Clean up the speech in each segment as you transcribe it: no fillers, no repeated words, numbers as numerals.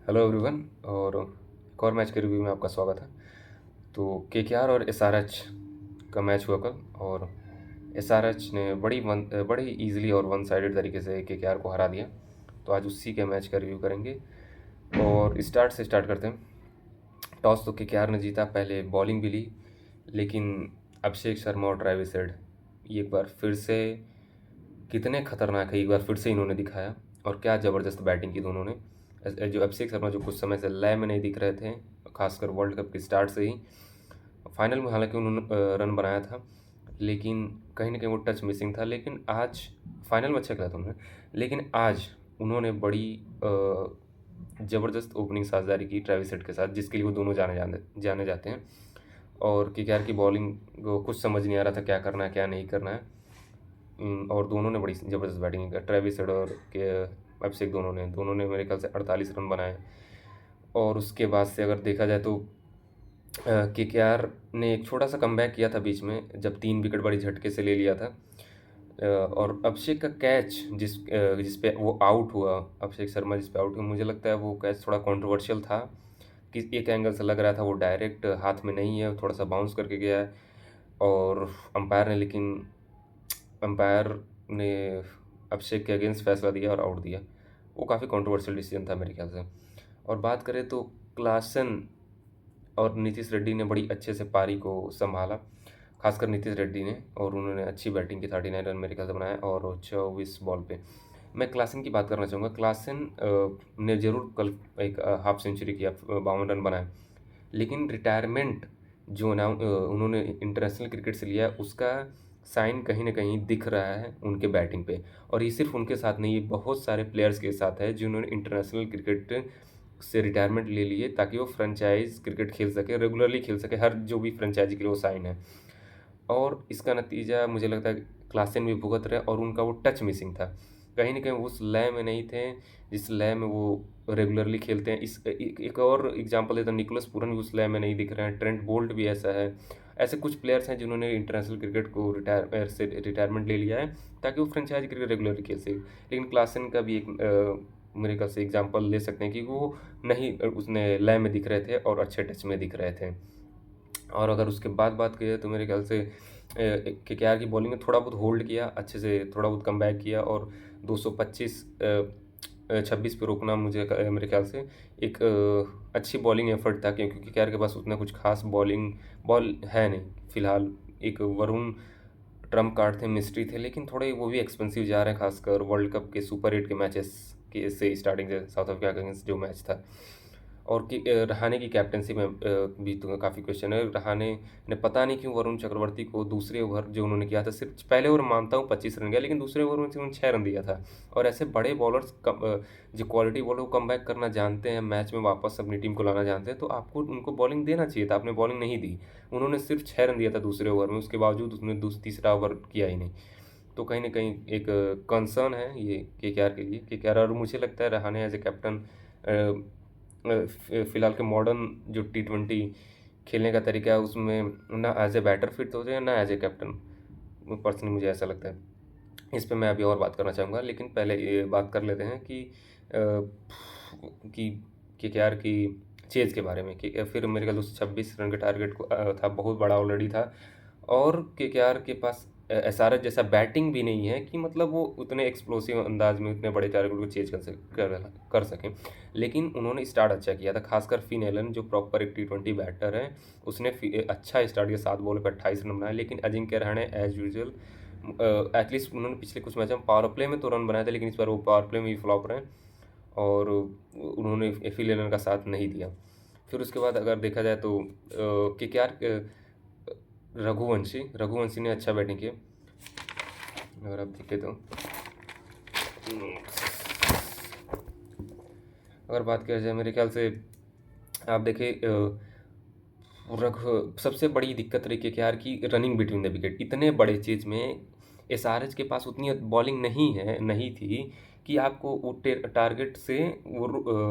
Hello everyone. और एक और मैच के रिव्यू में आपका स्वागत है। तो केकेआर और एसआरएच का मैच हुआ कल, और एसआरएच ने बड़ी इजीली और वन साइडेड तरीके से केकेआर को हरा दिया। तो आज उसी के मैच का रिव्यू करेंगे और स्टार्ट करते हैं। टॉस तो केकेआर ने जीता, पहले बॉलिंग भी ली, लेकिन अभिषेक शर्मा और ट्रेविस हेड ये एक बार फिर से कितने खतरनाक है, एक बार फिर से इन्होंने दिखाया। और क्या ज़बरदस्त बैटिंग की दोनों ने। जो अभिषेक शर्मा जो कुछ समय से लय में नहीं दिख रहे थे, खासकर वर्ल्ड कप के स्टार्ट से ही। फाइनल में हालांकि उन्होंने रन बनाया था, लेकिन कहीं ना कहीं वो टच मिसिंग था। लेकिन आज फाइनल में अच्छा खेला था उन्होंने, लेकिन आज उन्होंने बड़ी ज़बरदस्त ओपनिंग साझेदारी की ट्रेविस हेड के साथ, जिसके लिए वो दोनों जाने जाते हैं। और केकेआर की बॉलिंग को कुछ समझ नहीं आ रहा था क्या करना है क्या नहीं करना है। और दोनों ने बड़ी ज़बरदस्त बैटिंग की, ट्रेविस हेड और के अभिषेक दोनों ने मेरे ख्याल से 48 रन बनाए। और उसके बाद से अगर देखा जाए तो केकेआर ने एक छोटा सा कमबैक किया था बीच में, जब 3 विकेट बड़ी झटके से ले लिया था। और अभिषेक का कैच जिस पे वो आउट हुआ, अभिषेक शर्मा जिस पे आउट हुआ, मुझे लगता है वो कैच थोड़ा कंट्रोवर्शियल था। कि एक एंगल से लग रहा था वो डायरेक्ट हाथ में नहीं है, थोड़ा सा बाउंस करके गया है। और अंपायर ने अभिषेक के अगेंस्ट फैसला दिया और आउट दिया। वो काफ़ी कंट्रोवर्शियल डिसीजन था मेरे ख्याल से। और बात करें तो क्लासन और नीतीश रेड्डी ने बड़ी अच्छे से पारी को संभाला, खासकर नीतीश रेड्डी ने। और उन्होंने अच्छी बैटिंग की, 39 रन मेरे ख्याल से बनाए और 24 बॉल पे। मैं क्लासन की बात करना चाहूँगा। क्लासन ने ज़रूर कल एक हाफ सेंचुरी किया, 52 रन बनाए, लेकिन रिटायरमेंट जो ना उन्होंने इंटरनेशनल क्रिकेट से लिया है, उसका साइन कहीं ना कहीं दिख रहा है उनके बैटिंग पे। और ये सिर्फ उनके साथ नहीं, ये बहुत सारे प्लेयर्स के साथ है जिन्होंने इंटरनेशनल क्रिकेट से रिटायरमेंट ले लिए ताकि वो फ्रेंचाइज क्रिकेट खेल सके, रेगुलरली खेल सके, हर जो भी फ्रेंचाइजी के लिए वो साइन है। और इसका नतीजा मुझे लगता है क्लासन भी भुगत रहे, और उनका वो टच मिसिंग था, कहीं ना कहीं उस लय में नहीं थे जिस लय में वो रेगुलरली खेलते हैं। एक और एग्जांपल देता हूँ, निकोलस पूरन भी उस लय में नहीं दिख रहे हैं, ट्रेंट बोल्ट भी ऐसा है। ऐसे कुछ प्लेयर्स हैं जिन्होंने इंटरनेशनल क्रिकेट को रिटायरमेंट ले लिया है ताकि वो फ्रेंचाइजी क्रिकेट रेगुलरली खेल सके। लेकिन क्लासन का भी एक मेरे ख्याल से एग्जाम्पल ले सकते हैं कि वो नहीं उसने लय में दिख रहे थे और अच्छे टच में दिख रहे थे। और अगर उसके बाद बात की जाए तो मेरे ख्याल से केकेआर की बॉलिंग ने थोड़ा बहुत होल्ड किया, अच्छे से थोड़ा बहुत कमबैक किया। और 225 26 पे रोकना मेरे ख्याल से एक अच्छी बॉलिंग एफर्ट था, क्योंकि केकेआर के पास उतना कुछ खास बॉल है नहीं फिलहाल। एक वरुण ट्रम्प कार्ड थे, मिस्ट्री थे, लेकिन थोड़े वो भी एक्सपेंसिव जा रहे हैं, खासकर वर्ल्ड कप के सुपर 8 के मैचेस के से स्टार्टिंग से साउथ अफ्रीका के अगेंस्ट जो मैच था। और रहाणे की कैप्टनसी में भी तो काफ़ी क्वेश्चन है। रहाणे ने पता नहीं क्यों वरुण चक्रवर्ती को दूसरे ओवर जो उन्होंने किया था, सिर्फ पहले ओवर मानता हूँ 25 रन गया, लेकिन दूसरे ओवर में से उन्होंने 6 रन दिया था। और ऐसे बड़े बॉलर्स जो क्वालिटी बॉलर, वो कम बैक करना जानते हैं, मैच में वापस अपनी टीम को लाना जानते हैं, तो आपको उनको बॉलिंग देना चाहिए था। आपने बॉलिंग नहीं दी, उन्होंने सिर्फ 6 रन दिया था दूसरे ओवर में, उसके बावजूद उसने तीसरा ओवर किया ही नहीं। तो कहीं ना कहीं एक कंसर्न है ये केकेआर के लिए, केकेआर। और मुझे लगता है रहाणे एज ए कैप्टन फिलहाल के मॉडर्न जो T20 खेलने का तरीका है, उसमें ना एज ए बैटर फिट होते हैं, ना एज ए कैप्टन। पर्सनली मुझे ऐसा लगता है। इस पे मैं अभी और बात करना चाहूँगा, लेकिन पहले ये बात कर लेते हैं कि केकेआर की चेज़ के बारे में। कि फिर मेरे ख्याल 226 रन के टारगेट को था, बहुत बड़ा ऑलरेडी था। और केकेआर के पास एसआरएच जैसा बैटिंग भी नहीं है कि मतलब वो उतने एक्सप्लोसिव अंदाज में उतने बड़े टारगेट को चेज कर सकें। लेकिन उन्होंने स्टार्ट अच्छा किया था, खासकर फिन एलन जो प्रॉपर एक T20 बैटर है, उसने अच्छा स्टार्ट किया, 7 बॉल पर 28 रन बनाए। लेकिन Ajinkya Rahane as usual, at least उन्होंने पिछले कुछ मैच में पावर प्ले में तो रन बनाए थे, लेकिन इस बार वो पावर प्ले में ही फ्लॉप रहे, और उन्होंने फिन एलन का साथ नहीं दिया। फिर उसके बाद अगर देखा जाए तो केकेआर रघुवंशी ने अच्छा बैटिंग किया। अगर आप देखें तो अगर बात किया जाए, मेरे ख्याल से आप देखें, सबसे बड़ी दिक्कत रही केकेआर की रनिंग बिटवीन द विकेट। इतने बड़े चीज़ में एसआरएच के पास उतनी बॉलिंग नहीं थी कि आपको वो टारगेट से वो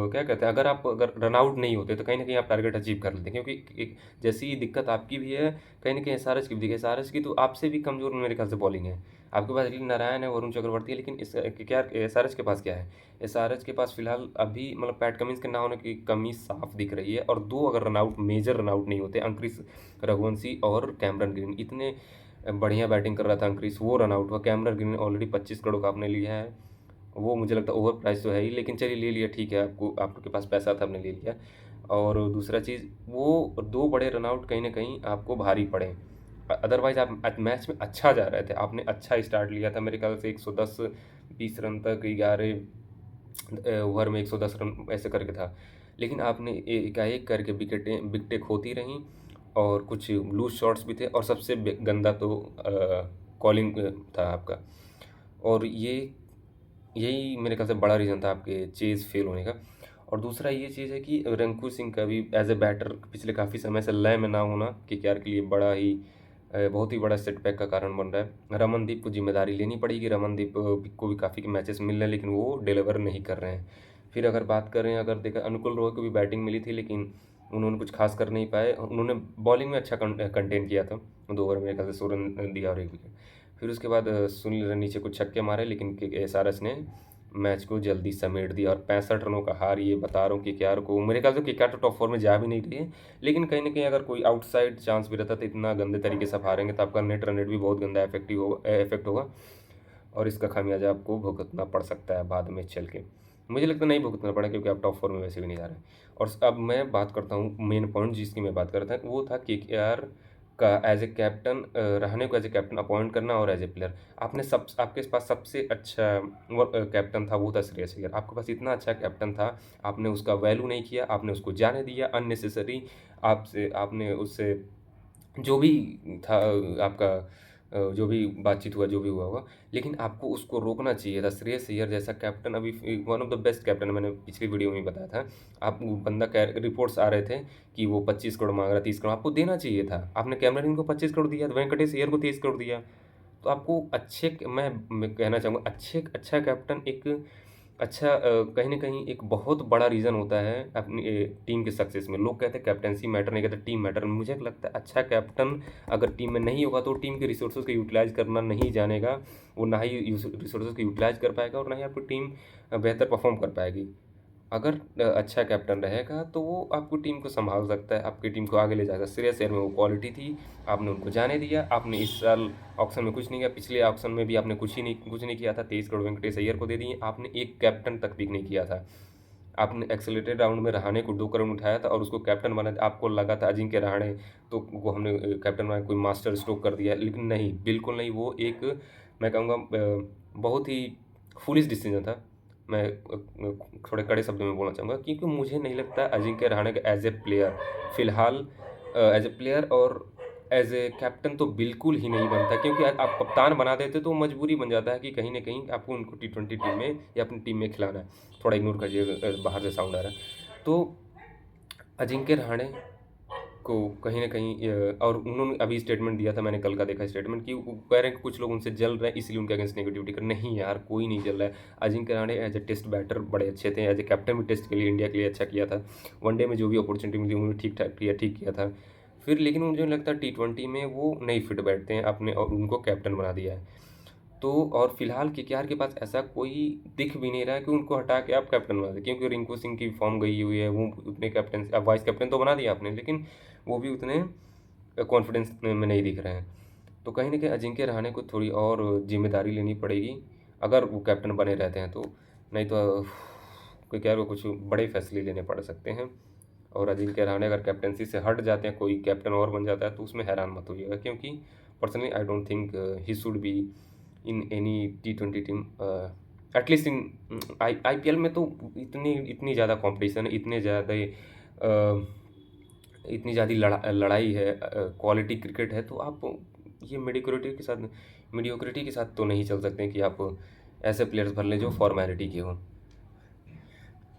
क्या कहते हैं, अगर रन आउट नहीं होते तो कहीं न कहीं आप टारगेट अचीव कर लेते हैं, क्योंकि एक जैसी दिक्कत आपकी भी है, कहीं न कहीं एसआरएच की भी दिक्कत है। एसआरएच की तो आपसे भी कमज़ोर मेरे ख्याल से बॉलिंग है। आपके पास अनिल नारायण है, वरुण चक्रवर्ती है, लेकिन क्या एसआरएच के पास क्या है? एसआरएच के पास फिलहाल अभी मतलब पैट कमिंस के ना होने की कमी साफ दिख रही है, और 2 अगर run out, major run out नहीं होते, अंक्रिस रघुवंशी और कैमरन ग्रीन, इतने बढ़िया बैटिंग कर रहा था अंक्रिस, वो रन आउट हुआ। कैमरन ग्रीन ऑलरेडी 25 करोड़ का आपने लिया है, वो मुझे लगता है ओवर प्राइस तो है ही, लेकिन चलिए ले लिया, ठीक है, आपके पास पैसा था, आपने ले लिया। और दूसरा चीज़, वो 2 बड़े रन आउट कहीं न कहीं आपको भारी पड़े। अदरवाइज़ आप मैच में अच्छा जा रहे थे, आपने अच्छा स्टार्ट लिया था, मेरे ख्याल से 110-20 रन तक 11 ओवर में 110 रन ऐसे करके था। लेकिन आपने एकाएक करके विकेटें खोती रहीं, और कुछ लूज़ शॉट्स भी थे, और सबसे गंदा तो कॉलिंग था आपका। और यही मेरे ख्याल से बड़ा रीज़न था आपके चेज़ फेल होने का। और दूसरा ये चीज़ है कि रिंकू सिंह का भी एज़ ए बैटर पिछले काफ़ी समय से लय में ना होना केकेआर के लिए बहुत ही बड़ा सेटबैक का कारण बन रहा है। रमनदीप को ज़िम्मेदारी लेनी पड़ेगी। रमनदीप को भी काफ़ी मैचेस मिल रहे हैं, लेकिन वो डिलीवर नहीं कर रहे हैं। फिर अगर बात करें, अगर देखा, अनुकुल रॉय को भी बैटिंग मिली थी, लेकिन उन्होंने कुछ खास कर नहीं पाए। उन्होंने बॉलिंग में अच्छा कंटेन किया था, 2 ओवर में मेरे ख्याल से 16 रन दिया और 1 विकेट। फिर उसके बाद सुनील ने नीचे कुछ छक्के मारे, लेकिन एसआरएच ने मैच को जल्दी समेट दिया, और 65 रनों का हार, ये बता रहा हूँ केकेआर को। मेरे ख्याल से केकेआर तो टॉप 4 में जा भी नहीं रही है, लेकिन कहीं न कहीं अगर कोई आउटसाइड चांस भी रहता तो इतना गंदे तरीके से आप हारेंगे तो आपका नेट रन रेट भी बहुत गंदा इफेक्ट होगा, और इसका खामियाजा आपको भुगतना पड़ सकता है बाद में चल के। मुझे लगता है नहीं भुगतना पड़ा, क्योंकि आप टॉप 4 में वैसे भी नहीं जा रहे हैं। और अब मैं बात करता हूँ मेन पॉइंट जिसकी मैं बात कर रहा था, वो था केकेआर का एज ए कैप्टन, रहने को एज ए कैप्टन अपॉइंट करना, और एज ए प्लेयर आपके पास सबसे अच्छा कैप्टन था, वो था श्रेयस अय्यर। आपके पास इतना अच्छा कैप्टन था, आपने उसका वैल्यू नहीं किया, आपने उसको जाने दिया अननेसेसरी। आपने उससे जो भी था, आपका जो भी बातचीत हुआ, जो भी हुआ होगा, लेकिन आपको उसको रोकना चाहिए था। श्रेयस अय्यर जैसा कैप्टन अभी one of the best captain है, मैंने पिछली वीडियो में ही बताया था। आप वो बंदा रिपोर्ट्स आ रहे थे कि वो 25 करोड़ मांग रहा है, 30 करोड़ आपको देना चाहिए था। आपने कैमरन ग्रीन को 25 करोड़ दिया, वेंकटेश अय्यर को 23 करोड़ दिया। तो आपको मैं कहना चाहूँगा, अच्छा कैप्टन एक कहीं न कहीं एक बहुत बड़ा रीज़न होता है अपनी टीम के सक्सेस में। लोग कहते हैं कैप्टेंसी मैटर नहीं करता, टीम मैटर। मुझे लगता है अच्छा कैप्टन अगर टीम में नहीं होगा तो टीम के रिसोर्सेज़ को यूटिलाइज़ करना नहीं जानेगा, वो ना ही रिसोर्सेज़ को यूटिलाइज़ कर पाएगा, और ना ही आपकी टीम बेहतर परफ़ॉर्म कर पाएगी। अगर अच्छा कैप्टन रहेगा तो वो आपकी टीम को सँभाल सकता है, आपकी टीम को आगे ले जाएगा। श्रेयस अय्यर में वो क्वालिटी थी, आपने उनको जाने दिया। आपने इस साल ऑक्शन में कुछ नहीं किया, पिछले ऑक्शन में भी आपने कुछ नहीं किया था। 23 करोड़ वेंकटेश अय्यर को दे दिए, आपने एक कैप्टन तक पिक नहीं किया था। आपने एक्सेलेरेटेड राउंड में रहाणे को 2 करोड़ में उठाया था, और उसको कैप्टन बना, आपको लगा था अजिंक्य रहाणे तो वो हमने कैप्टन बनाया, कोई मास्टर स्ट्रोक कर दिया, लेकिन नहीं, बिल्कुल नहीं। वो एक, मैं कहूँगा, बहुत ही फूलिश डिसीजन था। मैं थोड़े कड़े शब्दों में बोलना चाहूँगा, क्योंकि मुझे नहीं लगता अजिंक्य रहाणे का एज ए प्लेयर फिलहाल, एज ए प्लेयर और एज ए कैप्टन तो बिल्कुल ही नहीं बनता, क्योंकि आप कप्तान बना देते तो मजबूरी बन जाता है कि कहीं ना कहीं आपको उनको T20 टीम में या अपनी टीम में खिलाना है। थोड़ा इग्नोर करिए, बाहर से साउंड आ रहा है। तो अजिंक्य रहाणे को कहीं न कहीं और उन्होंने अभी स्टेटमेंट दिया था, मैंने कल का देखा स्टेटमेंट, कि वो कह रहे हैं कि कुछ लोग उनसे जल रहे हैं, इसलिए उनके अगेंस्ट नेगेटिविटी कर। नहीं यार, कोई नहीं जल रहा है। Ajinkya Rahane as a test batter बड़े अच्छे थे, एज ए कैप्टन भी टेस्ट के लिए इंडिया के लिए अच्छा किया था। वनडे में जो भी अपॉर्चुनिटी मिली उन्होंने ठीक किया था। फिर लेकिन मुझे लगता है T20 में वो नहीं फिट बैठते हैं आपने, और उनको कैप्टन बना दिया है। तो और फिलहाल केकेआर के पास ऐसा कोई दिख भी नहीं रहा है कि उनको हटा के आप कैप्टन बना दें, क्योंकि रिंकू सिंह की फॉर्म गई हुई है। वो उतने कैप्टन, अब वाइस कैप्टन तो बना दिया आपने, लेकिन वो भी उतने कॉन्फिडेंस में नहीं दिख रहे हैं। तो कहीं न कहीं अजिंक्य रहाणे को थोड़ी और ज़िम्मेदारी लेनी पड़ेगी, अगर वो कैप्टन बने रहते हैं तो। नहीं तो केकेआर को कुछ बड़े फैसले लेने पड़ सकते हैं। और अजिंक्य रहाणे अगर कैप्टनसी से हट जाते हैं, कोई कैप्टन और बन जाता है, तो उसमें हैरान मत होइएगा, क्योंकि personally I don't think he should be in any T20 team, at least in IPL में। तो इतनी ज़्यादा कंपटीशन है, इतनी ज़्यादा लड़ाई है, क्वालिटी क्रिकेट है, तो आप ये मीडियोक्रिटी के साथ तो नहीं चल सकते हैं कि आप ऐसे प्लेयर्स भर लें जो फॉर्मेलिटी के हों।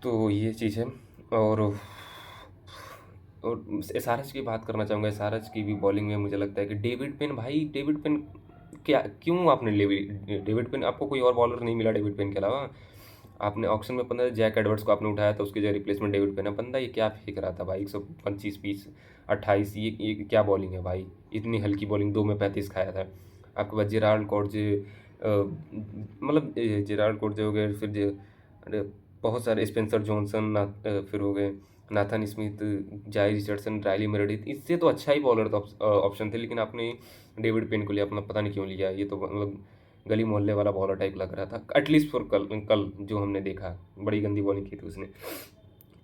तो ये चीज़ है। और एसआरएच की बात करना चाहूँगा। एसआरएच की भी बॉलिंग में मुझे लगता है कि डेविड पेन, क्या क्यों आपने डेविड पेन, आपको कोई और बॉलर नहीं मिला डेविड पेन के अलावा? आपने ऑक्शन में बंदा जैक एडवर्ड्स को आपने उठाया था, उसकी जगह रिप्लेसमेंट डेविड पेन है। बंदा ये क्या फेंक रहा था भाई, 125 पीस 28, ये क्या बॉलिंग है भाई, इतनी हल्की बॉलिंग, 2 में 35 खाया था। आपके पास जेराल्ड कॉर्जे, मतलब जेराल्ड कॉर्जे हो गए, फिर अरे बहुत सारे स्पेंसर जॉनसन फिर हो गए नाथन स्मिथ, जाई रिचर्डसन, रायली मेरेडिथ, इससे तो अच्छा ही बॉलर तो ऑप्शन थे, लेकिन आपने डेविड पेन को लिया, अपना पता नहीं क्यों लिया। ये तो मतलब गली मोहल्ले वाला बॉलर टाइप लग रहा था, एटलीस्ट फॉर कल कल जो हमने देखा, बड़ी गंदी बॉलिंग की थी उसने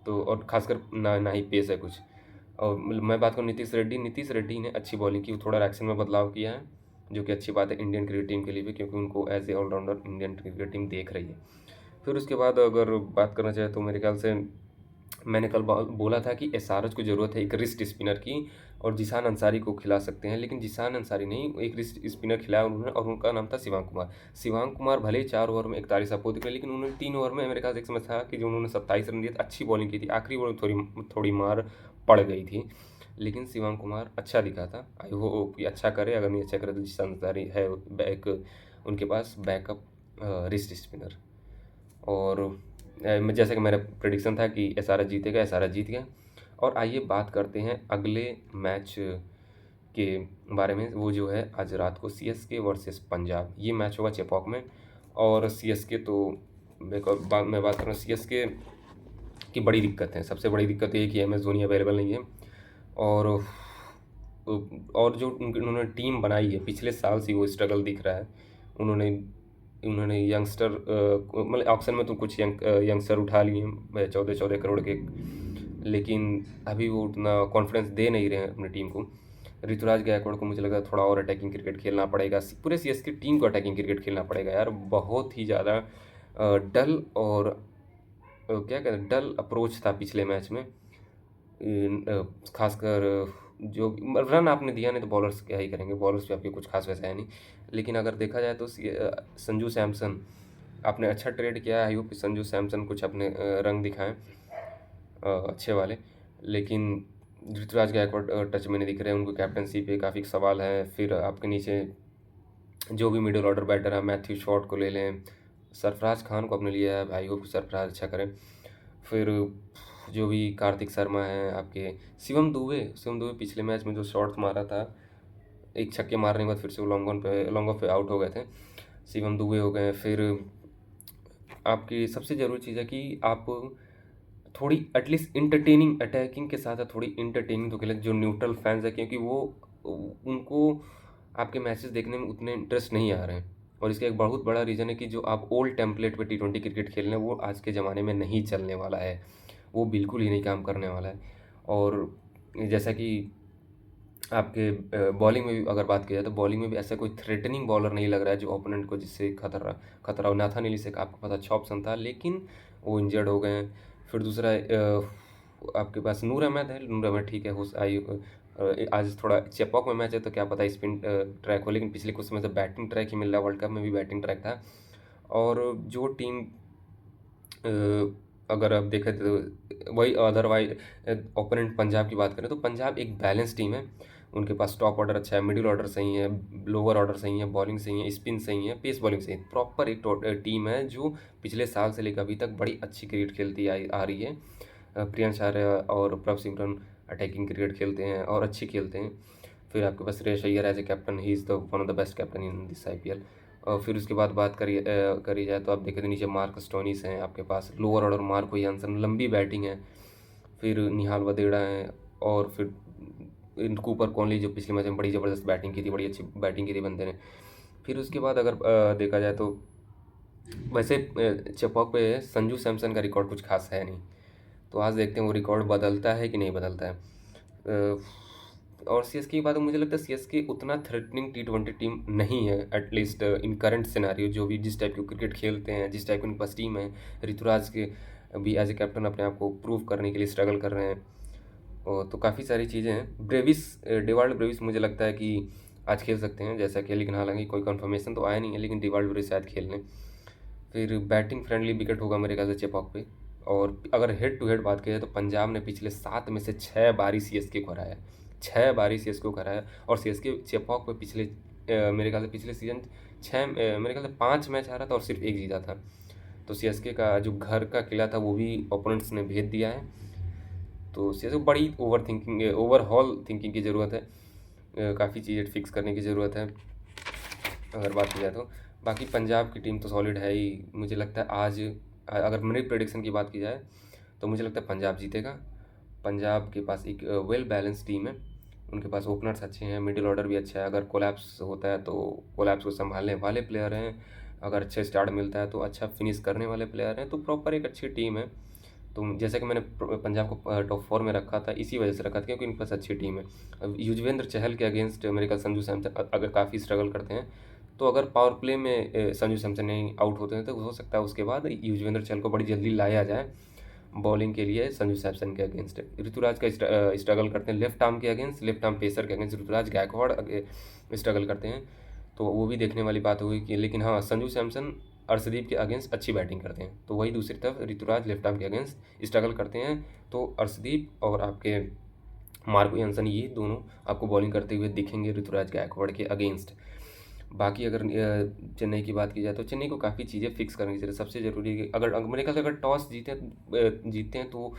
तो। और खासकर ना ना ही पेस है कुछ। और मैं बात करूँ नीतीश रेड्डी ने अच्छी बॉलिंग की, थोड़ा एक्शन में बदलाव किया है, जो कि अच्छी बात है इंडियन क्रिकेट टीम के लिए भी, क्योंकि उनको as a allrounder Indian cricket team देख रही है। फिर उसके बाद अगर बात करना चाहे तो मेरे ख्याल से मैंने कल बोला था कि एसआरएच को ज़रूरत है एक रिस्ट स्पिनर की, और जिशान अंसारी को खिला सकते हैं, लेकिन जिशान अंसारी नहीं, एक रिस्ट स्पिनर खिलाया उन्होंने, और उनका नाम था शिवांग कुमार। शिवांग कुमार भले ही 4 ओवर में 41 आपको दिख रहे, लेकिन उन्होंने 3 ओवर में मेरे ख्याल से एक समय था कि जो उन्होंने 27 रन दिए थे, अच्छी बॉलिंग की थी। आखिरी ओवर में थोड़ी थोड़ी मार पड़ गई थी, लेकिन शिवांग कुमार अच्छा दिखा था। आई होप कि अच्छा करे, अगर नहीं अच्छा करे तो जिशान अंसारी है बैक उनके पास बैकअप रिस्ट स्पिनर। और जैसे कि मेरा प्रेडिक्शन था कि एसआरएच जीतेगा, एसआरएच जीत गया। और आइए बात करते हैं अगले मैच के बारे में, वो जो है आज रात को सीएसके वर्सेस पंजाब, ये मैच होगा चेपॉक में। और सीएसके तो मैं बात करूँ सीएसके की बड़ी दिक्कत है, सबसे बड़ी दिक्कत ये है कि एमएस धोनी अवेलेबल नहीं है। और जो उन्होंने टीम बनाई है, पिछले साल से वो स्ट्रगल दिख रहा है। उन्होंने उन्होंने यंगस्टर मतलब ऑक्शन में तो कुछ यंगस्टर उठा लिए हैं 14-14 करोड़ के, लेकिन अभी वो उतना कॉन्फिडेंस दे नहीं रहे हैं अपनी टीम को। ऋतुराज गायकवाड़ को मुझे लगता है थोड़ा और अटैकिंग क्रिकेट खेलना पड़ेगा, पूरे सीएसके टीम को अटैकिंग क्रिकेट खेलना पड़ेगा यार। बहुत ही ज़्यादा डल और क्या कहते हैं, डल अप्रोच था पिछले मैच में। खासकर जो रन आपने दिया नहीं तो बॉलर्स क्या ही करेंगे, बॉलर्स पे आपके कुछ खास वैसा है नहीं। लेकिन अगर देखा जाए तो संजू सैमसन आपने अच्छा ट्रेड किया है। आई होप कि संजू सैमसन कुछ अपने रंग दिखाएं अच्छे वाले। लेकिन ऋतुराज गायकवाड़ टच में नहीं दिख रहे हैं, उनको कैप्टनसी पे काफ़ी सवाल है। फिर आपके नीचे जो भी मिडिल ऑर्डर बैटर है, मैथ्यू शॉट को ले लें, सरफराज खान को अपने लिया है, आई होप सरफराज अच्छा करें। फिर जो भी कार्तिक शर्मा है आपके, शिवम दुबे पिछले मैच में जो शॉट मारा था, एक छक्के मारने के बाद फिर से वो लॉन्ग ऑफ पे आउट हो गए थे। शिवम दुबे हो गए। फिर आपकी सबसे ज़रूरी चीज़ है कि आप थोड़ी एटलीस्ट इंटरटेनिंग अटैकिंग के साथ थोड़ी इंटरटेनिंग तो खेलें, जो न्यूट्रल फैंस है, क्योंकि वो उनको आपके मैचेस देखने में उतने इंटरेस्ट नहीं आ रहे हैं। और इसका एक बहुत बड़ा रीज़न है कि जो आप ओल्ड टेम्पलेट पे टी20 क्रिकेट खेल रहे हैं, वो आज के ज़माने में नहीं चलने वाला है, वो बिल्कुल ही नहीं काम करने वाला है। और जैसा कि आपके बॉलिंग में भी अगर बात की जाए तो बॉलिंग में भी ऐसा कोई थ्रेटनिंग बॉलर नहीं लग रहा है जो ओपोनेंट को जिससे खतरा हो। नाथन एली से आपको पता अच्छा ऑप्शन था, लेकिन वो इंजर्ड हो गए हैं। फिर दूसरा आपके पास नूर अहमद है, नूर अहमद ठीक है, आज थोड़ा चेपॉक में मैच है तो क्या पता स्पिन ट्रैक हो, लेकिन पिछले कुछ समय से बैटिंग ट्रैक ही मिल रहा है, वर्ल्ड कप में भी बैटिंग ट्रैक था। और जो टीम अगर आप देखें तो वही अदरवाइज ओपोनेंट पंजाब की बात करें तो पंजाब एक बैलेंस टीम है। उनके पास टॉप ऑर्डर अच्छा है, मिडिल ऑर्डर सही है, लोअर ऑर्डर सही है, बॉलिंग सही है, स्पिन सही है, पेस बॉलिंग सही है। प्रॉपर एक टीम है जो पिछले साल से लेकर अभी तक बड़ी अच्छी क्रिकेट खेलती आ रही है। प्रियांश आर्य और प्रभ सिमरन अटैकिंग क्रिकेट खेलते हैं और अच्छी खेलते हैं। फिर आपके पास Shreyas Iyer as a captain, he is the one of the best captain in this IPL. और फिर उसके बाद बात करी जाए तो आप देखें तो नीचे मार्क स्टोनिस हैं आपके पास, लोअर ऑर्डर मार्को यानसन, लंबी बैटिंग है। फिर निहाल वदेड़ा है, और फिर कूपर कॉनली जो पिछले मैच में बड़ी ज़बरदस्त बैटिंग की थी, बड़ी अच्छी बैटिंग की थी बंदे ने। फिर उसके बाद अगर देखा जाए तो वैसे चेपॉक पे संजू सैमसन का रिकॉर्ड कुछ खास है नहीं, तो आज देखते हैं वो रिकॉर्ड बदलता है कि नहीं बदलता है। और सीएसके की बात है, मुझे लगता है सीएसके उतना थ्रेटनिंग टी20 टीम नहीं है, एटलीस्ट इन करंट सिनारियो, जो भी जिस टाइप की क्रिकेट खेलते हैं, जिस टाइप की उनके पास टीम है। ऋतुराज के भी एज ए कैप्टन अपने आप को प्रूव करने के लिए स्ट्रगल कर रहे हैं। और तो काफ़ी सारी चीज़ें हैं। डिवाल्ड ब्रेविस मुझे लगता है कि आज खेल सकते हैं जैसा कि, लेकिन हालांकि कोई कंफर्मेशन तो आया नहीं है, लेकिन डिवाल्ड ब्रेविस शायद खेल लें। फिर बैटिंग फ्रेंडली विकेट होगा मेरे ख्याल से चेपॉक पे। और अगर हेड टू हेड बात की जाए तो पंजाब ने पिछले 7 में से 6 बारी सीएसके को हराया, 6 बारी सीएसके को हराया। और सीएसके चेपॉक पे मेरे ख्याल से पिछले सीजन मेरे ख्याल से 5 मैच हारा था और सिर्फ एक जीता था। तो सीएसके का जो घर का किला था वो भी ओपोनेंट्स ने भेज दिया है। तो सीएसके को बड़ी ओवरहॉल थिंकिंग की ज़रूरत है, काफ़ी चीज़ें फिक्स करने की ज़रूरत है अगर बात की जाए तो। बाकी पंजाब की टीम तो सॉलिड है ही, मुझे लगता है आज अगर मेरी प्रेडिक्शन की बात की जाए तो मुझे लगता है पंजाब जीतेगा। पंजाब के पास एक वेल बैलेंस टीम है, उनके पास ओपनर्स अच्छे हैं, मिडिल ऑर्डर भी अच्छा है, अगर कोलैप्स होता है तो कोलैप्स को संभालने वाले प्लेयर हैं, अगर अच्छे स्टार्ट मिलता है तो अच्छा फिनिश करने वाले प्लेयर हैं, तो प्रॉपर एक अच्छी टीम है। तो जैसे कि मैंने पंजाब को टॉप 4 में रखा था, इसी वजह से रखा था क्योंकि इनके पास अच्छी टीम है। अब युजवेंद्र चहल के अगेंस्ट मेरे ख्याल संजू सैमसन अगर काफ़ी स्ट्रगल करते हैं, तो अगर पावर प्ले में संजू सैमसन नहीं आउट होते हैं तो हो सकता है उसके बाद युजवेंद्र चहल को बड़ी जल्दी लाया जाए बॉलिंग के लिए संजू सैमसन के अगेंस्ट। ऋतुराज का स्ट्रगल करते हैं लेफ्ट आर्म के अगेंस्ट, लेफ्ट आर्म पेसर के अगेंस्ट ऋतुराज गायकवाड़ स्ट्रगल करते हैं, तो वो भी देखने वाली बात होगी कि। लेकिन हाँ, संजू सैमसन अर्शदीप के अगेंस्ट अच्छी बैटिंग करते हैं, तो वही दूसरी तरफ ऋतुराज लेफ्ट आर्म के अगेंस्ट स्ट्रगल करते हैं, तो अर्शदीप और आपके मार्को यानसन ये दोनों आपको बॉलिंग करते हुए दिखेंगे ऋतुराज गायकवाड़ के अगेंस्ट। बाकी अगर चेन्नई की बात की जाए तो चेन्नई को काफ़ी चीज़ें फिक्स करनी चाहिए। सबसे ज़रूरी है कि अगर मेरे ख्याल से अगर टॉस जीते हैं तो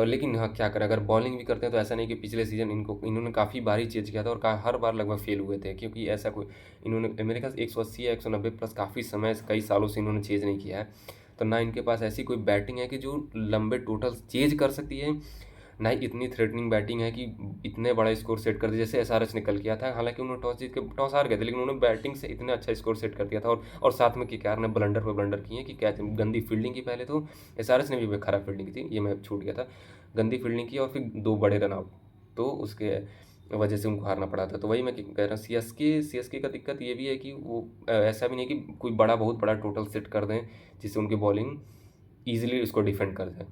लेकिन हाँ, क्या करें, अगर बॉलिंग भी करते हैं तो ऐसा नहीं कि पिछले सीज़न इन्होंने काफ़ी बार ही चेज़ किया था और हर बार लगभग फेल हुए थे, क्योंकि ऐसा कोई इन्होंने मेरे ख्याल से 180 या 190 प्लस काफ़ी समय से कई सालों से इन्होंने चेज़ नहीं किया है। तो ना इनके पास ऐसी कोई बैटिंग है कि जो लंबे टोटल चेज़ कर सकती है, ना ही इतनी थ्रेटनिंग बैटिंग है कि इतने बड़ा स्कोर सेट कर दे जैसे एसआरएच ने कल किया था। हालांकि उन्होंने टॉस जीत के टॉस हार गए थे, लेकिन उन्होंने बैटिंग से इतना अच्छा स्कोर सेट कर दिया था, और साथ में केकेआर ने ब्लंडर पर ब्लंडर किए कि क्या गंदी फील्डिंग की। पहले तो एसआरएच ने भी खराब फील्डिंग की थी, ये मैं छूट गया था, गंदी फील्डिंग की और फिर 2 बड़े रन आउट, तो उसके वजह से उनको हारना पड़ा था। तो वही मैं कह रहा हूँ, सीएसके का दिक्कत ये भी है कि वो ऐसा भी नहीं कि कोई बहुत बड़ा टोटल सेट कर दें जिससे उनकी बॉलिंग ईजिली उसको डिफेंड कर जाए।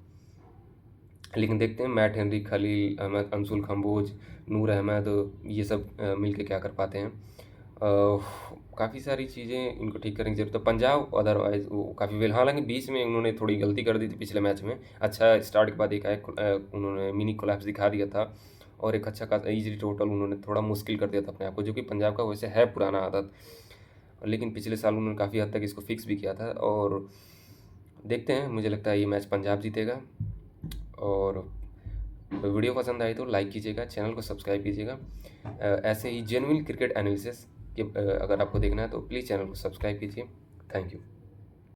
लेकिन देखते हैं मैट हेनरी, खलील अहमद, अंशुल कंबोज, नूर अहमद, ये सब मिल के क्या कर पाते हैं। काफ़ी सारी चीज़ें इनको ठीक करने की ज़रूरत है। पंजाब अदरवाइज़ वो काफ़ी वेल, हालांकि बीच में उन्होंने थोड़ी गलती कर दी थी पिछले मैच में, अच्छा स्टार्ट के बाद उन्होंने मिनी कोलैप्स दिखा दिया था, और एक अच्छा खासा ईजी टोटल उन्होंने थोड़ा मुश्किल कर दिया था अपने आप को, जो कि पंजाब का वैसे है पुराना आदत। लेकिन पिछले साल उन्होंने काफ़ी हद तक इसको फिक्स भी किया था, और देखते हैं, मुझे लगता है ये मैच पंजाब जीतेगा। और वीडियो पसंद आई तो लाइक कीजिएगा, चैनल को सब्सक्राइब कीजिएगा। ऐसे ही जेन्युइन क्रिकेट एनालिसिस के अगर आपको देखना है तो प्लीज़ चैनल को सब्सक्राइब कीजिए। Thank you.